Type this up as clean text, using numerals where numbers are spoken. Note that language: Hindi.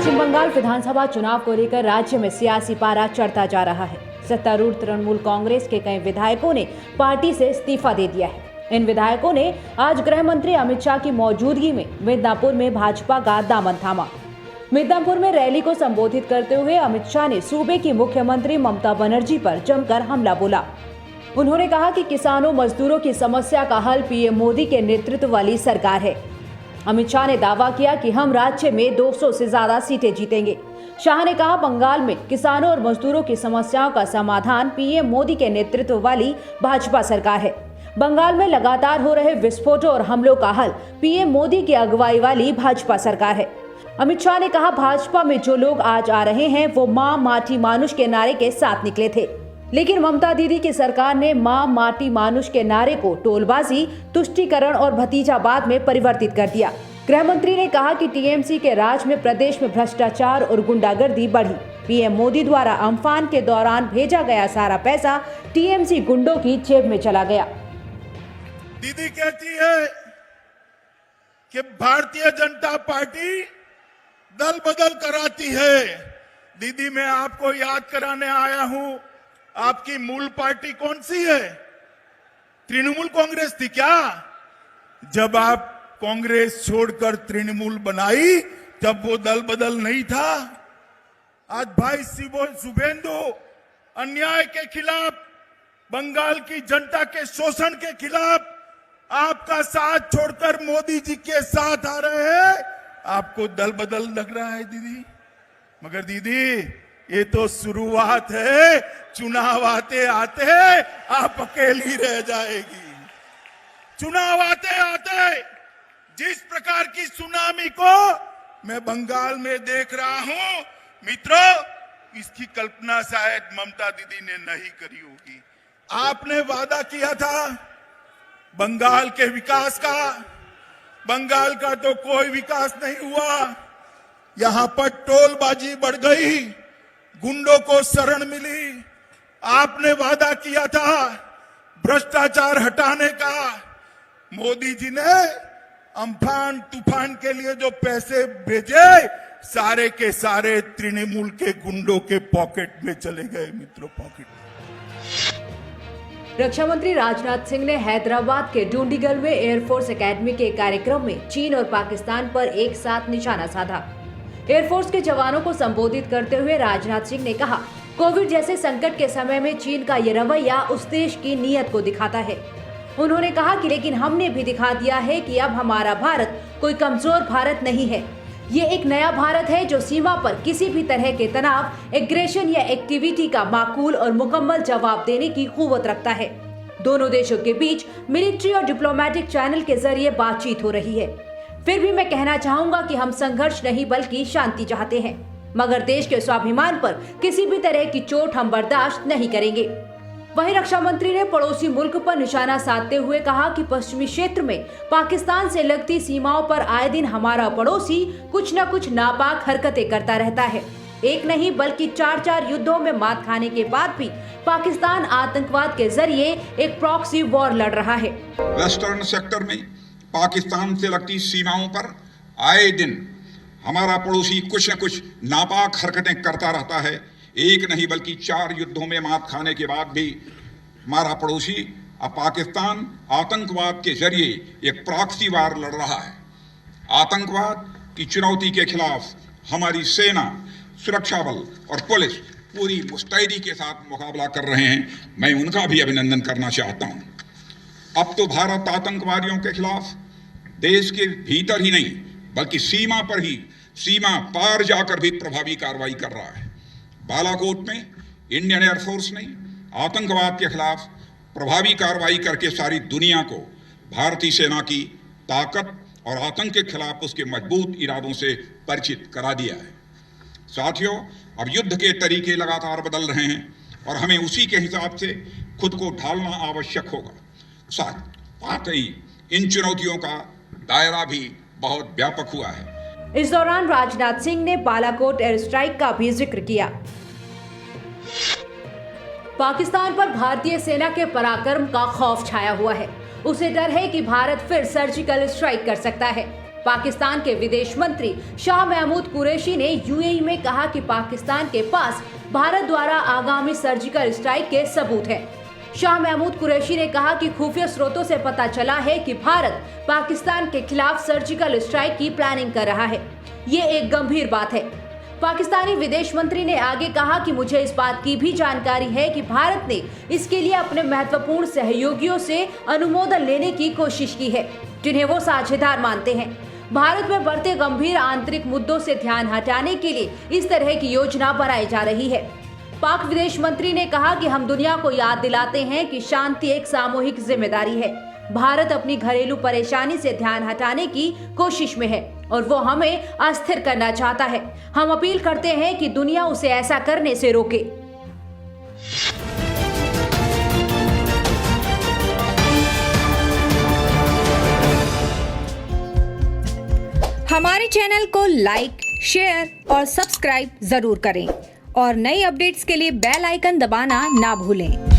पश्चिम बंगाल विधानसभा चुनाव को लेकर राज्य में सियासी पारा चढ़ता जा रहा है। सत्तारूढ़ तृणमूल कांग्रेस के कई विधायकों ने पार्टी से इस्तीफा दे दिया है। इन विधायकों ने आज गृह मंत्री अमित शाह की मौजूदगी में मिदनापुर में भाजपा का दामन थामा। मिदनापुर में रैली को संबोधित करते हुए अमित शाह ने सूबे की मुख्यमंत्री ममता बनर्जी पर जमकर हमला बोला। उन्होंने कहा कि किसानों मजदूरों की समस्या का हल पीएम मोदी के नेतृत्व वाली सरकार है। अमित शाह ने दावा किया कि हम राज्य में 200 से ज्यादा सीटें जीतेंगे। शाह ने कहा, बंगाल में किसानों और मजदूरों की समस्याओं का समाधान पीएम मोदी के नेतृत्व वाली भाजपा सरकार है। बंगाल में लगातार हो रहे विस्फोटों और हमलों का हल पीएम मोदी की अगुवाई वाली भाजपा सरकार है। अमित शाह ने कहा, भाजपा में जो लोग आज आ रहे हैं वो मां माटी मानुष के नारे के साथ निकले थे, लेकिन ममता दीदी की सरकार ने मां माटी मानुष के नारे को टोलबाजी, तुष्टीकरण और भतीजावाद में परिवर्तित कर दिया। गृह मंत्री ने कहा कि टीएमसी के राज में प्रदेश में भ्रष्टाचार और गुंडागर्दी बढ़ी। पीएम मोदी द्वारा अम्फान के दौरान भेजा गया सारा पैसा टीएमसी गुंडों की जेब में चला गया। दीदी कहती है कि भारतीय जनता पार्टी दल बदल कराती है। दीदी, मैं आपको याद कराने आया हूं, आपकी मूल पार्टी कौन सी है? तृणमूल कांग्रेस थी क्या? जब आप कांग्रेस छोड़कर तृणमूल बनाई तब वो दल बदल नहीं था। आज भाई शुभेंदु अन्याय के खिलाफ, बंगाल की जनता के शोषण के खिलाफ आपका साथ छोड़कर मोदी जी के साथ आ रहे हैं। आपको दल बदल लग रहा है दीदी, मगर दीदी ये तो शुरुआत है। चुनाव आते आते आप अकेली रह जाएगी। चुनाव आते आते जिस प्रकार की सुनामी को मैं बंगाल में देख रहा हूं, मित्रों, इसकी कल्पना शायद ममता दीदी ने नहीं करी होगी। आपने वादा किया था बंगाल के विकास का, बंगाल का तो कोई विकास नहीं हुआ। यहां पर टोलबाजी बढ़ गई, गुंडों को शरण मिली। आपने वादा किया था भ्रष्टाचार हटाने का। मोदी जी ने अम्फान तूफान के लिए जो पैसे भेजे, सारे के सारे तृणमूल के गुंडों के पॉकेट में चले गए। मित्रों, पॉकेट में। रक्षा मंत्री राजनाथ सिंह ने हैदराबाद के डूंडीगल में एयरफोर्स एकेडमी के कार्यक्रम में चीन और पाकिस्तान पर एक साथ निशाना साधा। एयरफोर्स के जवानों को संबोधित करते हुए राजनाथ सिंह ने कहा, कोविड जैसे संकट के समय में चीन का ये रवैया उस देश की नीयत को दिखाता है। उन्होंने कहा कि लेकिन हमने भी दिखा दिया है कि अब हमारा भारत कोई कमजोर भारत नहीं है। ये एक नया भारत है जो सीमा पर किसी भी तरह के तनाव, एग्रेशन या एक्टिविटी का माकूल और मुकम्मल जवाब देने की कुव्वत रखता है। दोनों देशों के बीच मिलिट्री और डिप्लोमेटिक चैनल के जरिए बातचीत हो रही है। फिर भी मैं कहना चाहूंगा कि हम संघर्ष नहीं बल्कि शांति चाहते हैं, मगर देश के स्वाभिमान पर किसी भी तरह की चोट हम बर्दाश्त नहीं करेंगे। वहीं रक्षा मंत्री ने पड़ोसी मुल्क पर निशाना साधते हुए कहा कि पश्चिमी क्षेत्र में पाकिस्तान से लगती सीमाओं पर आए दिन हमारा पड़ोसी कुछ न कुछ नापाक हरकतें करता रहता है। एक नहीं बल्कि 4 युद्धों में मात खाने के बाद भी पाकिस्तान आतंकवाद के जरिए एक प्रॉक्सी वॉर लड़ रहा है। वेस्टर्न सेक्टर में पाकिस्तान से लगती सीमाओं पर आए दिन हमारा पड़ोसी कुछ न कुछ नापाक हरकतें करता रहता है। एक नहीं बल्कि 4 युद्धों में मात खाने के बाद भी हमारा पड़ोसी अब पाकिस्तान आतंकवाद के जरिए एक प्रॉक्सी वार लड़ रहा है। आतंकवाद की चुनौती के खिलाफ हमारी सेना, सुरक्षा बल और पुलिस पूरी मुस्तैदी के साथ मुकाबला कर रहे हैं। मैं उनका भी अभिनंदन करना चाहता हूं। अब तो भारत आतंकवादियों के खिलाफ देश के भीतर ही नहीं बल्कि सीमा पर ही, सीमा पार जाकर भी प्रभावी कार्रवाई कर रहा है। बालाकोट में इंडियन एयरफोर्स ने आतंकवाद के खिलाफ प्रभावी कार्रवाई करके सारी दुनिया को भारतीय सेना की ताकत और आतंक के खिलाफ उसके मजबूत इरादों से परिचित करा दिया है। साथियों, अब युद्ध के तरीके लगातार बदल रहे हैं और हमें उसी के हिसाब से खुद को ढालना आवश्यक होगा। साथ ही इन चुनौतियों का दायरा भी बहुत व्यापक हुआ है। इस दौरान राजनाथ सिंह ने बालाकोट एयर स्ट्राइक का भी जिक्र किया। पाकिस्तान पर भारतीय सेना के पराक्रम का खौफ छाया हुआ है। उसे डर है कि भारत फिर सर्जिकल स्ट्राइक कर सकता है। पाकिस्तान के विदेश मंत्री शाह महमूद कुरैशी ने यूएई में कहा कि पाकिस्तान के पास भारत द्वारा आगामी सर्जिकल स्ट्राइक के सबूत हैं। शाह महमूद कुरैशी ने कहा कि खुफिया स्रोतों से पता चला है कि भारत पाकिस्तान के खिलाफ सर्जिकल स्ट्राइक की प्लानिंग कर रहा है। ये एक गंभीर बात है। पाकिस्तानी विदेश मंत्री ने आगे कहा कि मुझे इस बात की भी जानकारी है कि भारत ने इसके लिए अपने महत्वपूर्ण सहयोगियों से अनुमोदन लेने की कोशिश की है, जिन्हें वो साझेदार मानते हैं। भारत में बढ़ते गंभीर आंतरिक मुद्दों से ध्यान हटाने के लिए इस तरह की योजना बनाई जा रही है। पाक विदेश मंत्री ने कहा कि हम दुनिया को याद दिलाते हैं कि शांति एक सामूहिक जिम्मेदारी है। भारत अपनी घरेलू परेशानी से ध्यान हटाने की कोशिश में है और वो हमें अस्थिर करना चाहता है। हम अपील करते हैं कि दुनिया उसे ऐसा करने से रोके। हमारे चैनल को लाइक, शेयर और सब्सक्राइब जरूर करें और नई अपडेट्स के लिए बेल आइकन दबाना ना भूलें।